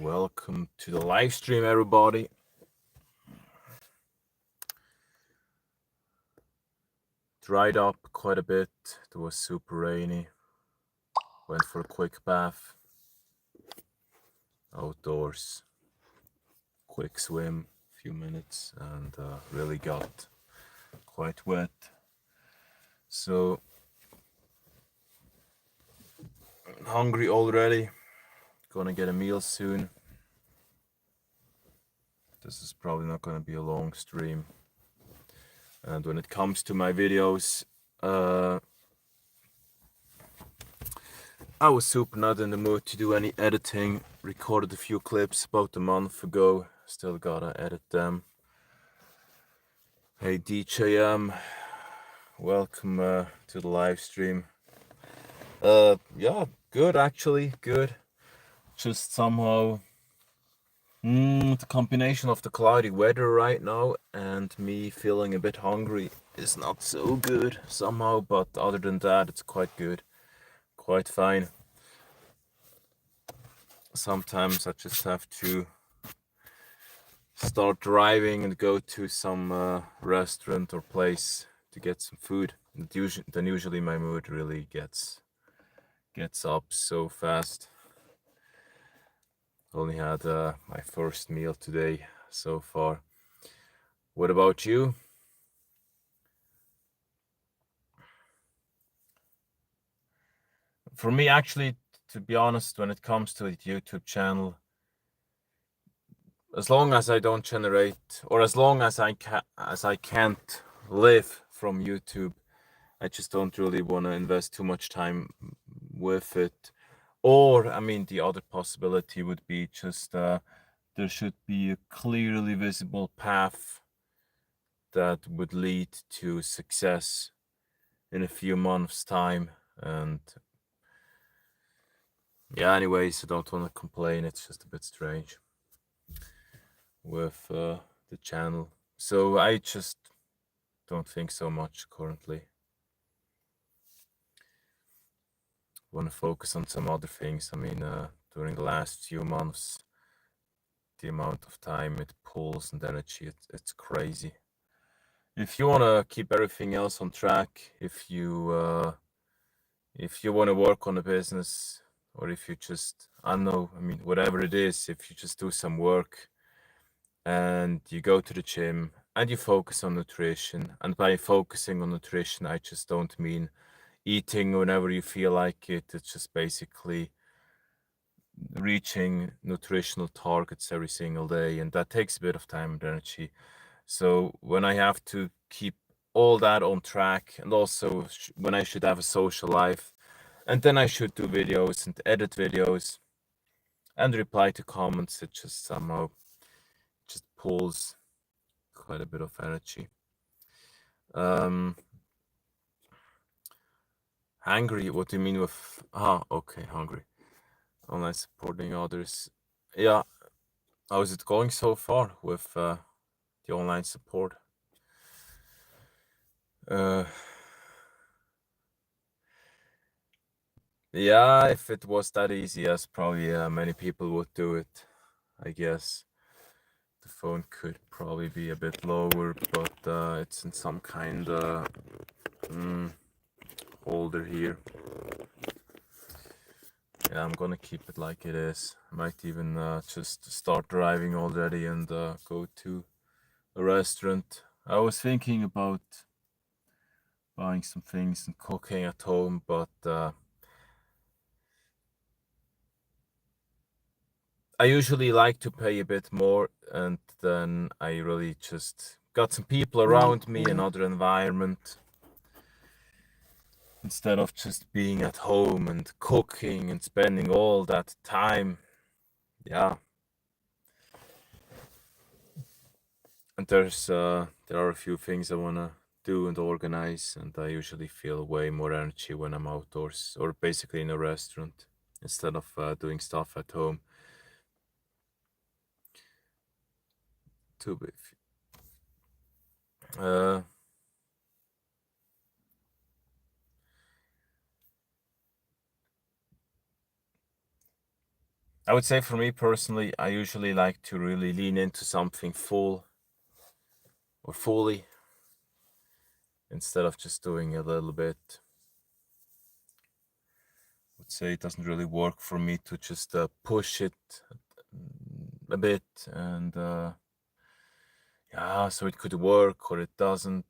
Welcome to the live stream, everybody. Dried up quite a bit. It was super rainy. Went for a quick bath. Outdoors. Quick swim, few minutes, and really got quite wet. So, hungry already. Gonna get a meal soon. This is probably not gonna be a long stream. And when it comes to my videos, I was super not in the mood to do any editing. Recorded a few clips about a month ago. Still gotta edit them. Hey DJM, welcome to the live stream. Yeah, good actually, good. Just somehow, the combination of the cloudy weather right now and me feeling a bit hungry is not so good somehow. But other than that, it's quite good, quite fine. Sometimes I just have to start driving and go to some restaurant or place to get some food. Then usually my mood really gets up so fast. Only had my first meal today so far. What about you? For me, actually, to be honest, when it comes to the YouTube channel, as long as I don't generate, or as long as I can't live from YouTube, I just don't really want to invest too much time with it. Or, I mean, the other possibility would be just there should be a clearly visible path that would lead to success in a few months' time. And yeah, anyways, I don't want to complain. It's just a bit strange with the channel. So I just don't think so much currently. Want to focus on some other things. I mean, during the last few months, the amount of time it pulls and energy, it's crazy. If you want to keep everything else on track, if you want to work on a business, or if you just, I don't know, I mean, whatever it is, if you just do some work and you go to the gym and you focus on nutrition, and by focusing on nutrition, I just don't mean eating whenever you feel like it. It's just basically reaching nutritional targets every single day, and that takes a bit of time and energy. So when I have to keep all that on track, and also when I should have a social life, and then I should do videos and edit videos and reply to comments, it just somehow just pulls quite a bit of energy. Hungry, what do you mean with, okay, hungry. Online supporting others. Yeah, how is it going so far with the online support? Yeah, if it was that easy, yes, probably many people would do it, I guess. The phone could probably be a bit lower, but it's in some kind of holder here. Yeah, I'm gonna keep it like it is. Might even just start driving already and go to a restaurant. I was thinking about buying some things and cooking at home, but I usually like to pay a bit more, and then I really just got some people around me, another environment, instead of just being at home and cooking and spending all that time. Yeah. And there are a few things I wanna do and organize, and I usually feel way more energy when I'm outdoors or basically in a restaurant instead of doing stuff at home. Too big. I would say for me personally, I usually like to really lean into something full or fully instead of just doing a little bit. I would say it doesn't really work for me to just push it a bit and yeah, so it could work or it doesn't.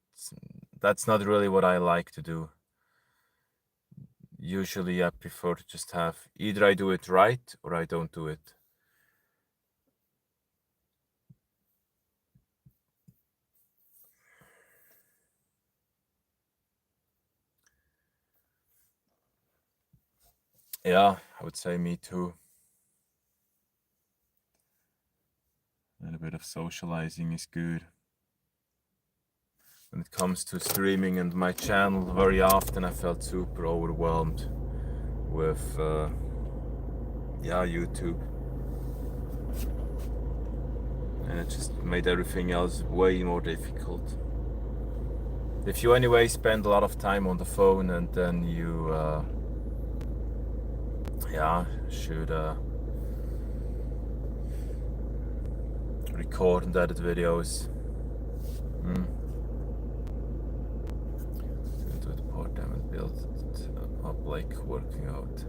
That's not really what I like to do. Usually I prefer to just have either I do it right or I don't do it. Yeah, I would say me too. A little bit of socializing is good. When it comes to streaming and my channel, very often I felt super overwhelmed with YouTube, and it just made everything else way more difficult. If you anyway spend a lot of time on the phone and then you should record and edit videos. Do it part-time and build it up like working out.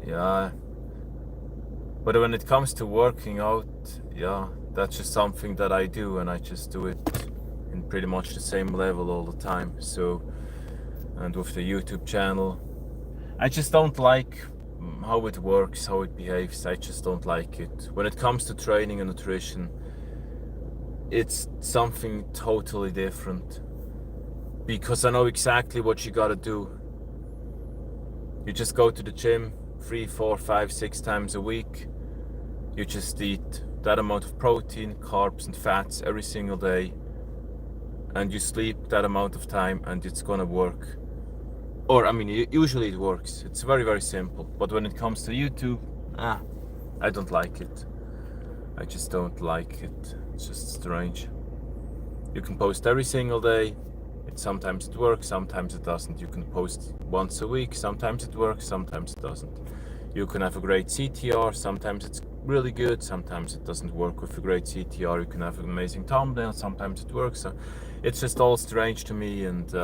Yeah, but when it comes to working out, yeah, that's just something that I do, and I just do it in pretty much the same level all the time. So, and with the YouTube channel, I just don't like how it works, how it behaves. I just don't like it. When it comes to training and nutrition, it's something totally different, because I know exactly what you gotta do. You just go to the gym 3, 4, 5, 6 times a week. You just eat that amount of protein, carbs and fats every single day, and you sleep that amount of time, and it's gonna work. Or I mean, usually it works. It's very, very simple. But when it comes to YouTube, I don't like it. I just don't like it. It's just strange. You can post every single day. Sometimes it works, sometimes it doesn't. You can post once a week, sometimes it works, sometimes it doesn't. You can have a great CTR, sometimes it's really good, sometimes it doesn't work with a great CTR. You can have an amazing thumbnail, sometimes it works. So it's just all strange to me, and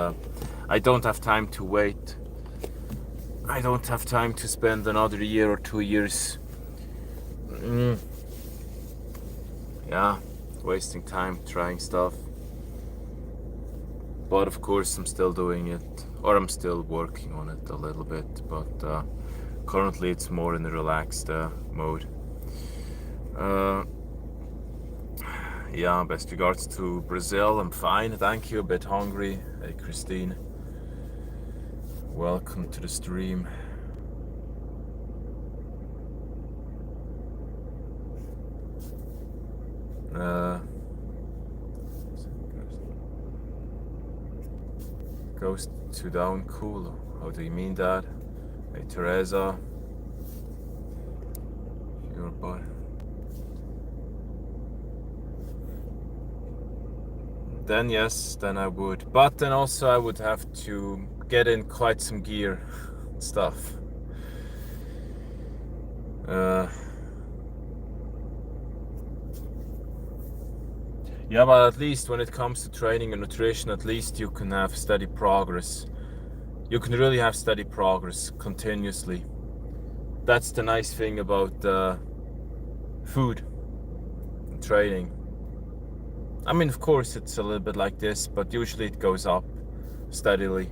I don't have time to wait. I don't have time to spend another year or 2 years wasting time trying stuff. But of course I'm still doing it, or I'm still working on it a little bit, but currently it's more in a relaxed mode. Best regards to Brazil. I'm fine, thank you. A bit hungry. Hey Christine, welcome to the stream. Goes to down cool. How do you mean that? Hey Teresa, your butt. Then yes, then I would. But then also I would have to get in quite some gear stuff. Yeah, but at least when it comes to training and nutrition, at least you can have steady progress. You can really have steady progress continuously. That's the nice thing about food and training. I mean, of course, it's a little bit like this, but usually it goes up steadily.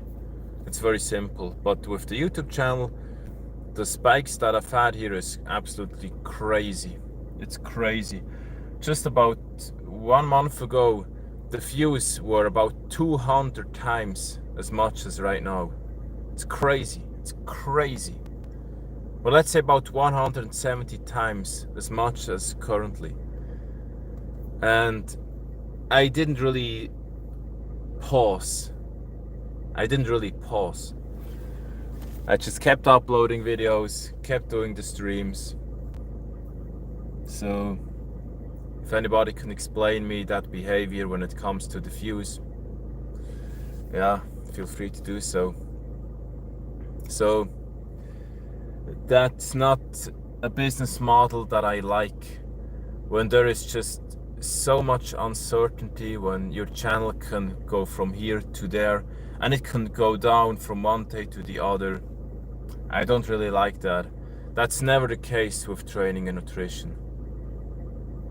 It's very simple. But with the YouTube channel, the spikes that I've had here is absolutely crazy. It's crazy. Just about 1 month ago, the views were about 200 times as much as right now. It's crazy. It's crazy. Well, let's say about 170 times as much as currently. And I didn't really pause. I just kept uploading videos, kept doing the streams. So if anybody can explain me that behavior when it comes to the views, yeah, feel free to do so. So that's not a business model that I like, when there is just so much uncertainty, when your channel can go from here to there and it can go down from one day to the other. I don't really like that. That's never the case with training and nutrition.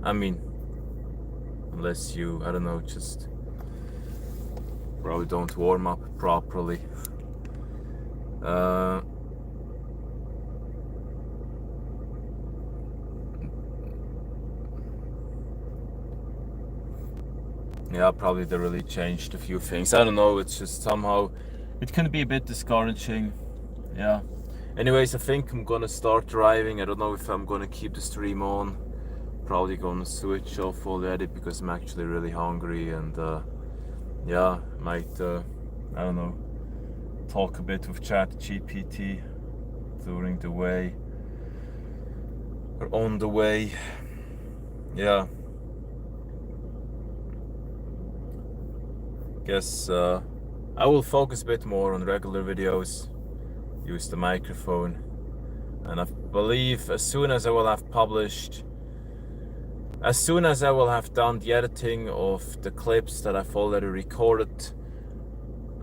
I mean, unless you, I don't know, just probably don't warm up properly. Yeah, probably they really changed a few things. I don't know, it's just somehow, it can be a bit discouraging. Yeah. Anyways, I think I'm gonna start driving. I don't know if I'm gonna keep the stream on. Probably gonna switch off already because I'm actually really hungry, and yeah, might, I don't know, talk a bit with ChatGPT during the way, or on the way. Yeah. Guess I will focus a bit more on regular videos, use the microphone, and I believe as soon as I will have published, as soon as I will have done the editing of the clips that I've already recorded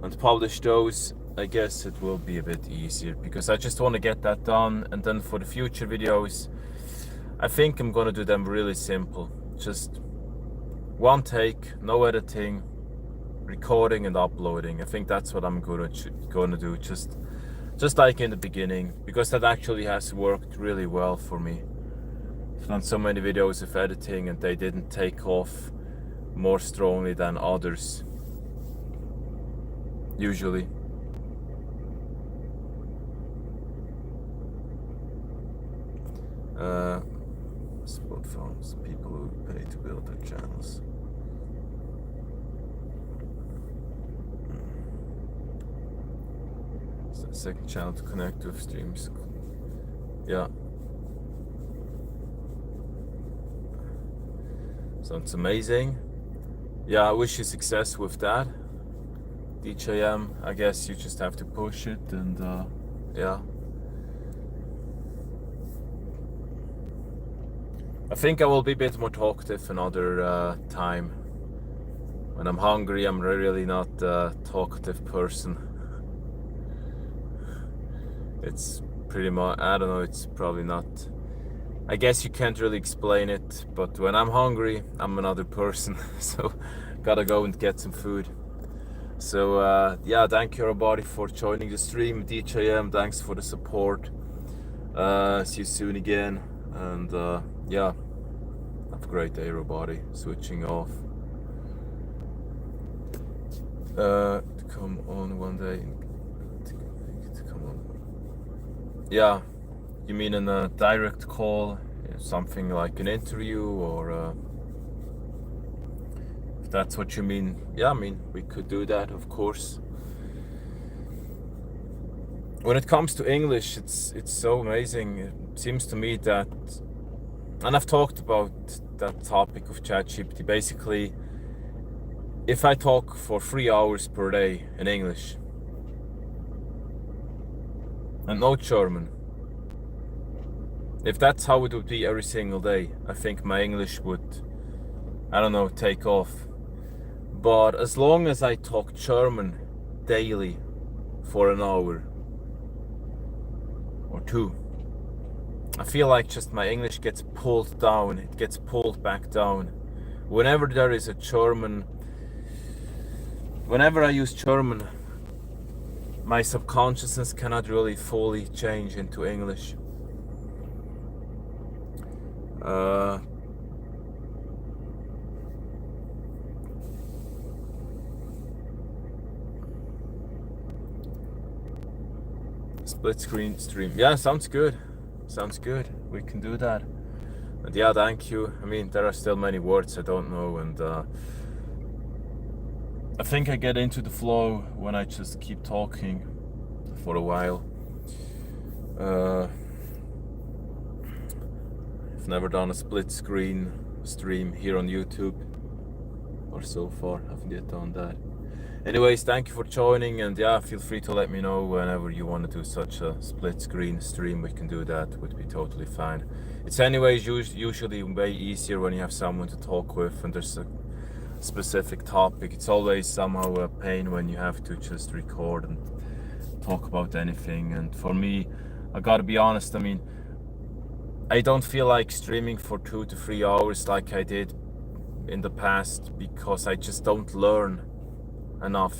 and published those, I guess it will be a bit easier, because I just want to get that done. And then for the future videos, I think I'm gonna do them really simple, just one take, no editing, recording and uploading. I think that's what I'm gonna do, just like in the beginning, because that actually has worked really well for me. I've done so many videos of editing and they didn't take off more strongly than others, usually. Support farms, people who pay to build their channels. Second channel to connect with streams. Yeah. Sounds amazing. Yeah, I wish you success with that. DJM, I guess you just have to push it, and yeah. I think I will be a bit more talkative another time. When I'm hungry, I'm really not a talkative person. It's pretty much, I don't know, it's probably not, I guess you can't really explain it, but when I'm hungry, I'm another person. So gotta go and get some food. So yeah, thank you everybody for joining the stream. DJM, thanks for the support. See you soon again, and yeah, have a great day everybody. Switching off. To come on one day. To come on. Yeah, you mean in a direct call, something like an interview, or if that's what you mean? Yeah, I mean, we could do that, of course. When it comes to English, it's so amazing. It seems to me that, and I've talked about that topic of ChatGPT. Basically, if I talk for 3 hours per day in English and no German, if that's how it would be every single day, I think my English would, I don't know, take off. But as long as I talk German daily for an hour or two, I feel like just my English gets pulled down, it gets pulled back down. Whenever there is a German, whenever I use German, my subconsciousness cannot really fully change into English. Split screen stream. Yeah, sounds good. Sounds good. We can do that. And yeah, thank you. I mean, there are still many words I don't know, and I think I get into the flow when I just keep talking for a while. I've never done a split screen stream here on YouTube, or so far, haven't yet done that. Anyways, thank you for joining, and yeah, feel free to let me know whenever you want to do such a split screen stream. We can do that, would be totally fine. It's anyways usually way easier when you have someone to talk with and there's a specific topic. It's always somehow a pain when you have to just record and talk about anything. And for me, I gotta be honest, I mean, I don't feel like streaming for 2 to 3 hours like I did in the past, because I just don't learn enough.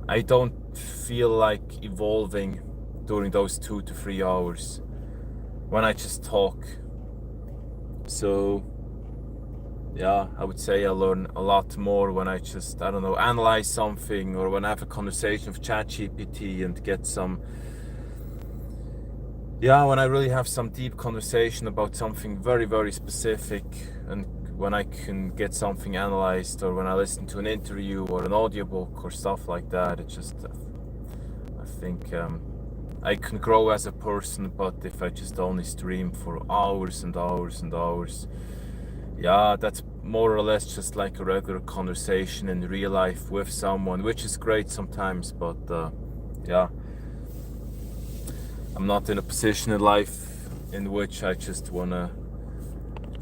I don't feel like evolving during those 2 to 3 hours when I just talk. So yeah, I would say I learn a lot more when I just, I don't know, analyze something, or when I have a conversation with ChatGPT and get some, yeah, when I really have some deep conversation about something very, very specific, and when I can get something analyzed, or when I listen to an interview or an audiobook or stuff like that, it just, I think I can grow as a person. But if I just only stream for hours and hours and hours, yeah, that's more or less just like a regular conversation in real life with someone, which is great sometimes, but yeah, I'm not in a position in life in which I just wanna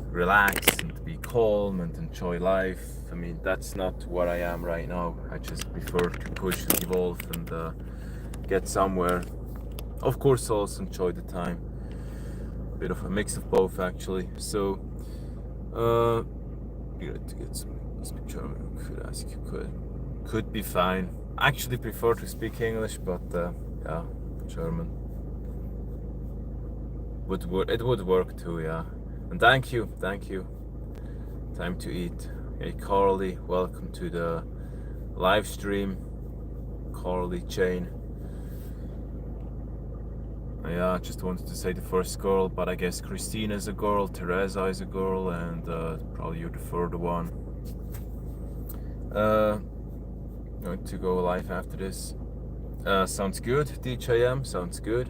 relax and be calm and enjoy life. I mean, that's not what I am right now. I just prefer to push and evolve and get somewhere. Of course, also enjoy the time. A bit of a mix of both, actually. So, good to get some speak German. Could be fine. Actually, prefer to speak English, but yeah, German it would work too. Yeah, and thank you. Time to eat. Hey, Carly, welcome to the live stream. Carly Jane. Yeah, I just wanted to say the first girl, but I guess Christina is a girl, Teresa is a girl, and probably you're the third one. Going to go live after this. Sounds good, DJM, sounds good.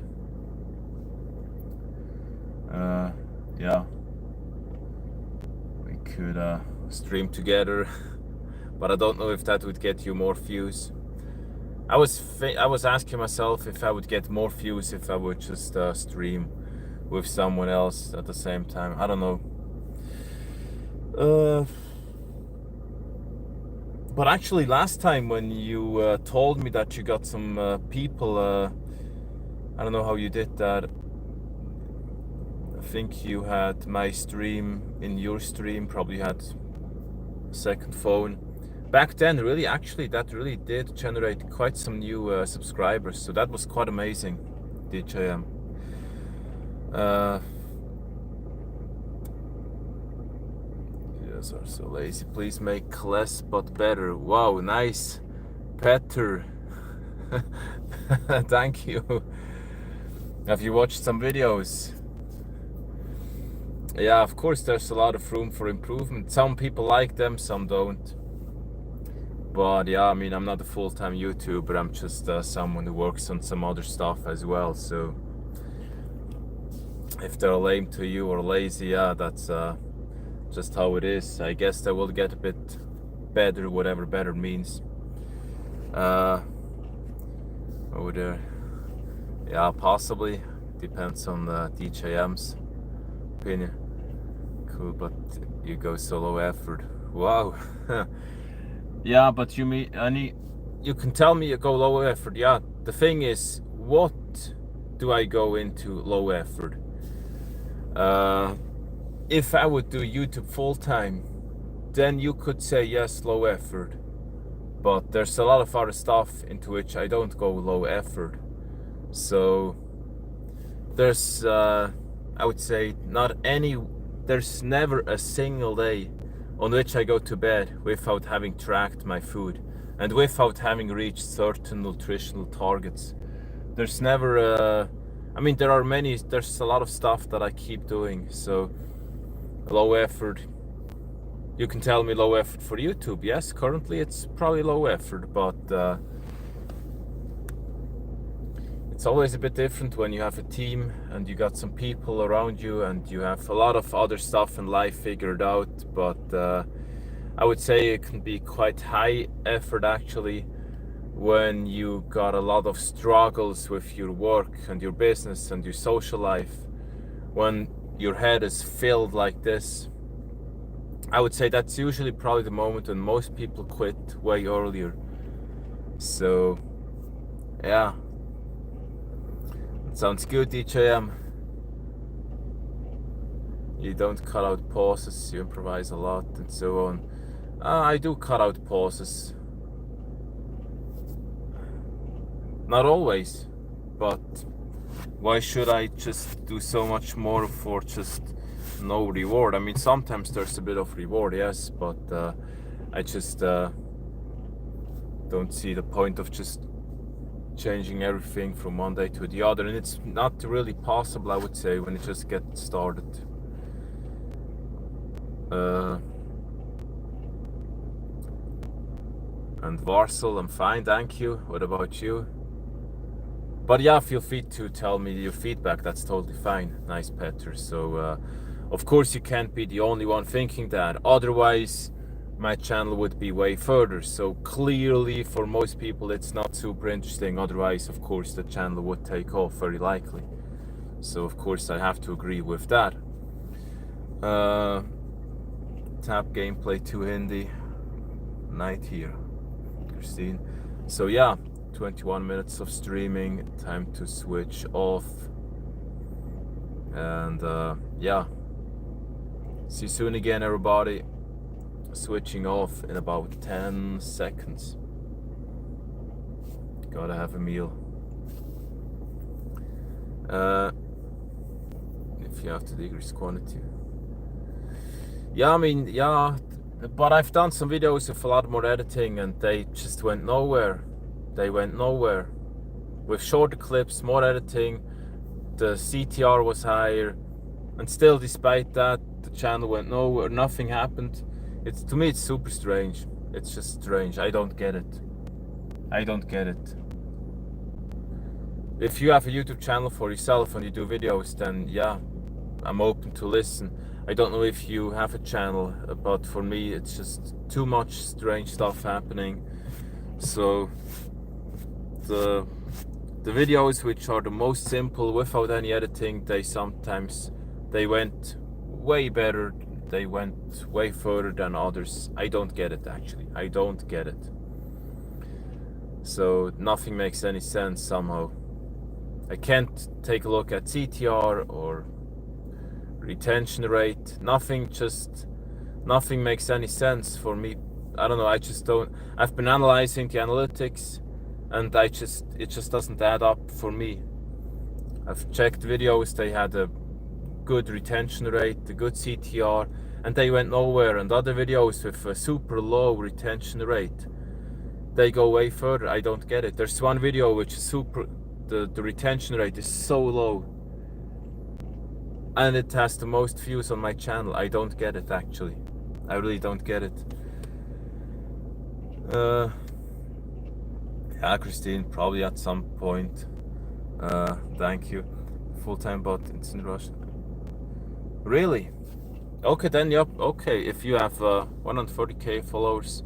Yeah, we could stream together, but I don't know if that would get you more views. I was asking myself if I would get more views if I would just stream with someone else at the same time. I don't know. But actually, last time when you told me that you got some people, I don't know how you did that. I think you had my stream in your stream, probably had a second phone. Back then, really, actually, that really did generate quite some new subscribers, so that was quite amazing, DJM. Yes, are so lazy. Please make less but better. Wow, nice, Petter. Thank you. Have you watched some videos? Yeah, of course, there's a lot of room for improvement. Some people like them, some don't. But yeah, I mean, I'm not a full-time YouTuber. I'm just someone who works on some other stuff as well. So if they're lame to you or lazy, yeah, that's just how it is. I guess they will get a bit better, whatever better means. Over there, yeah, possibly. Depends on the DJM's opinion. Cool, but you go solo effort. Wow. Yeah, but you can tell me you go low effort. Yeah, the thing is, what do I go into low effort? If I would do YouTube full time, then you could say yes, low effort. But there's a lot of other stuff into which I don't go low effort. So there's, I would say, there's never a single day on which I go to bed without having tracked my food and without having reached certain nutritional targets. There's never I mean, there's a lot of stuff that I keep doing. So low effort, you can tell me low effort for YouTube. Yes, currently it's probably low effort, but it's always a bit different when you have a team and you got some people around you and you have a lot of other stuff in life figured out. But I would say it can be quite high effort actually when you got a lot of struggles with your work and your business and your social life. When your head is filled like this, I would say that's usually probably the moment when most people quit way earlier. So yeah, sounds good, DJM. You don't cut out pauses, you improvise a lot and so on. I do cut out pauses. Not always, but why should I just do so much more for just no reward? I mean, sometimes there's a bit of reward, yes, but I just don't see the point of just changing everything from one day to the other, and it's not really possible, I would say, when it just gets started. And Varsel, I'm fine, thank you. What about you? But yeah, feel free to tell me your feedback. That's totally fine. Nice, Petter. So, of course, you can't be the only one thinking that. Otherwise, my channel would be way further. So clearly, for most people, it's not super interesting. Otherwise, of course, the channel would take off very likely. So, of course, I have to agree with that. Tap gameplay 2 Hindi. Night here, Christine. So yeah. 21 minutes of streaming, time to switch off, and yeah, see you soon again, everybody. Switching off in about 10 seconds. Gotta have a meal. If you have to decrease quantity. Yeah, I mean, yeah, but I've done some videos with a lot more editing and they just went nowhere. They went nowhere. With shorter clips, more editing, the CTR was higher, and still despite that, the channel went nowhere, nothing happened. To me, it's super strange. It's just strange. I don't get it. I don't get it. If you have a YouTube channel for yourself and you do videos, then yeah, I'm open to listen. I don't know if you have a channel, but for me, it's just too much strange stuff happening. So the videos which are the most simple without any editing, they went way better, they went way further than others. I don't get it actually. I don't get it. So nothing makes any sense somehow. I can't take a look at CTR or retention rate. Nothing makes any sense for me. I don't know, I just don't. I've been analyzing the analytics and it just doesn't add up for me. I've checked videos, they had a good retention rate, a good CTR, and they went nowhere. And other videos with a super low retention rate, they go way further. I don't get it. There's one video which is the retention rate is so low, and it has the most views on my channel. I don't get it actually. I really don't get it. Yeah, Christine, probably at some point. Thank you. Full-time bot, it's in Russian. Really? Okay, then, yep, okay. If you have 140k followers,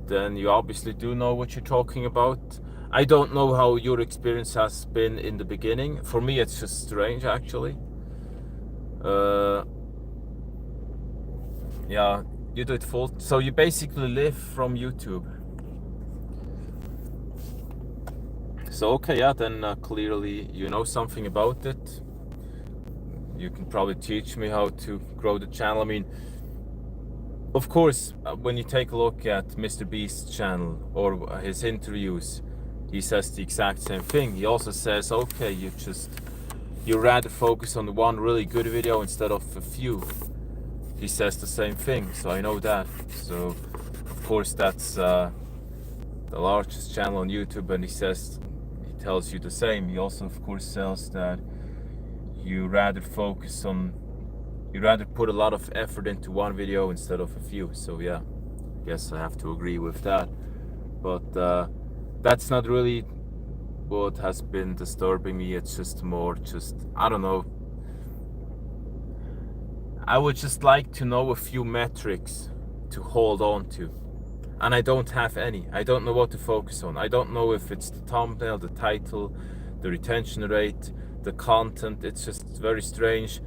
then you obviously do know what you're talking about. I don't know how your experience has been in the beginning. For me, it's just strange, actually. Yeah, you do it full. So you basically live from YouTube. So okay, yeah, then clearly you know something about it. You can probably teach me how to grow the channel. I mean, of course, when you take a look at Mr. Beast's channel or his interviews, he says the exact same thing. He also says, okay, you rather focus on the one really good video instead of a few. He says the same thing, so I know that. So, of course, that's the largest channel on YouTube, and he tells you the same. He also, of course, says that you rather put a lot of effort into one video instead of a few. So yeah, I guess I have to agree with that. But that's not really what has been disturbing me. It's just more I don't know. I would just like to know a few metrics to hold on to. And I don't have any. I don't know what to focus on. I don't know if it's the thumbnail, the title, the retention rate, the content. It's just very strange.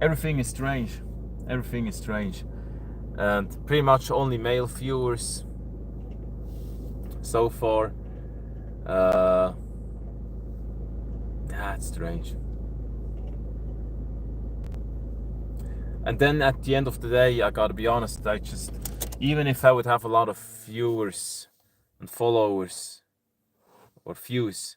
Everything is strange. Everything is strange. And pretty much only male viewers so far. That's strange. And then at the end of the day, I gotta be honest, even if I would have a lot of viewers and followers or views,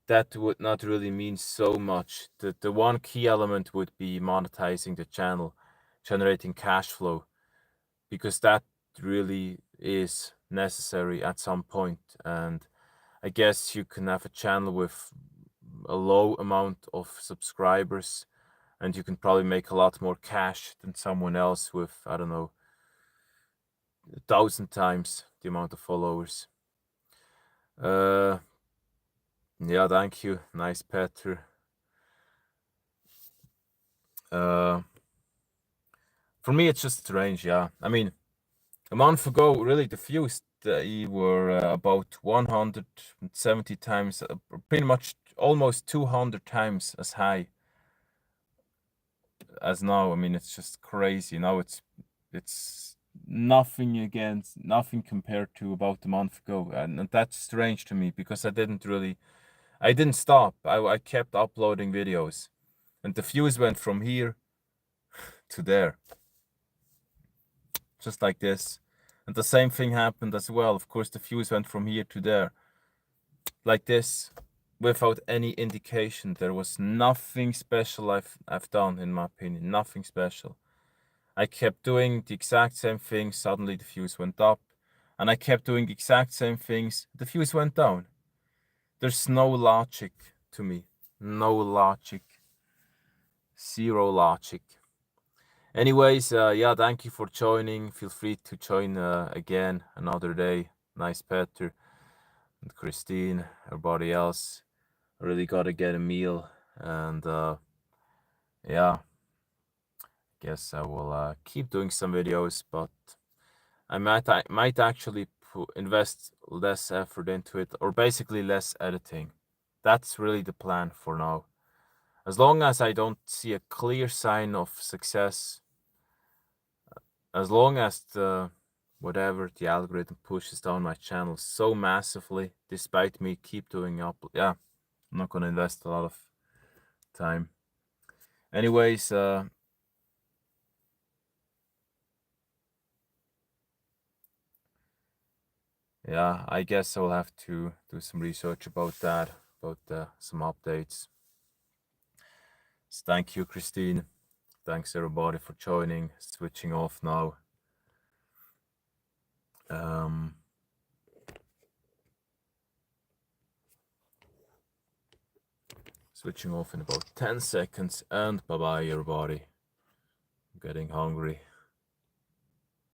that would not really mean so much. The one key element would be monetizing the channel, generating cash flow, because that really is necessary at some point. And I guess you can have a channel with a low amount of subscribers and you can probably make a lot more cash than someone else with, I don't know, 1,000 times the amount of followers. Yeah, thank you. Nice, Peter. For me, it's just strange, yeah. I mean, a month ago, really, the views they were about 170 times, pretty much almost 200 times as high as now. I mean, it's just crazy. Now it's nothing compared to about a month ago, and that's strange to me because I didn't stop. I kept uploading videos, and the views went from here to there, just like this. And the same thing happened as well. Of course, the views went from here to there, like this, without any indication. There was nothing special I've done, in my opinion. Nothing special. I kept doing the exact same things. Suddenly the views went up, and I kept doing the exact same things. The views went down. There's no logic to me. No logic. Zero logic. Anyways, yeah, thank you for joining. Feel free to join again another day. Nice, Peter and Christine, everybody else. I really gotta get a meal, and yeah, guess I will keep doing some videos, but I might actually invest less effort into it, or basically less editing. That's really the plan for now. As long as I don't see a clear sign of success, as long as the algorithm pushes down my channel so massively, despite me keep doing yeah, I'm not gonna invest a lot of time. Anyways, yeah, I guess I'll have to do some research about that, about some updates. So thank you, Christine. Thanks everybody for joining. Switching off now. Switching off in about 10 seconds, and bye-bye everybody. I'm getting hungry.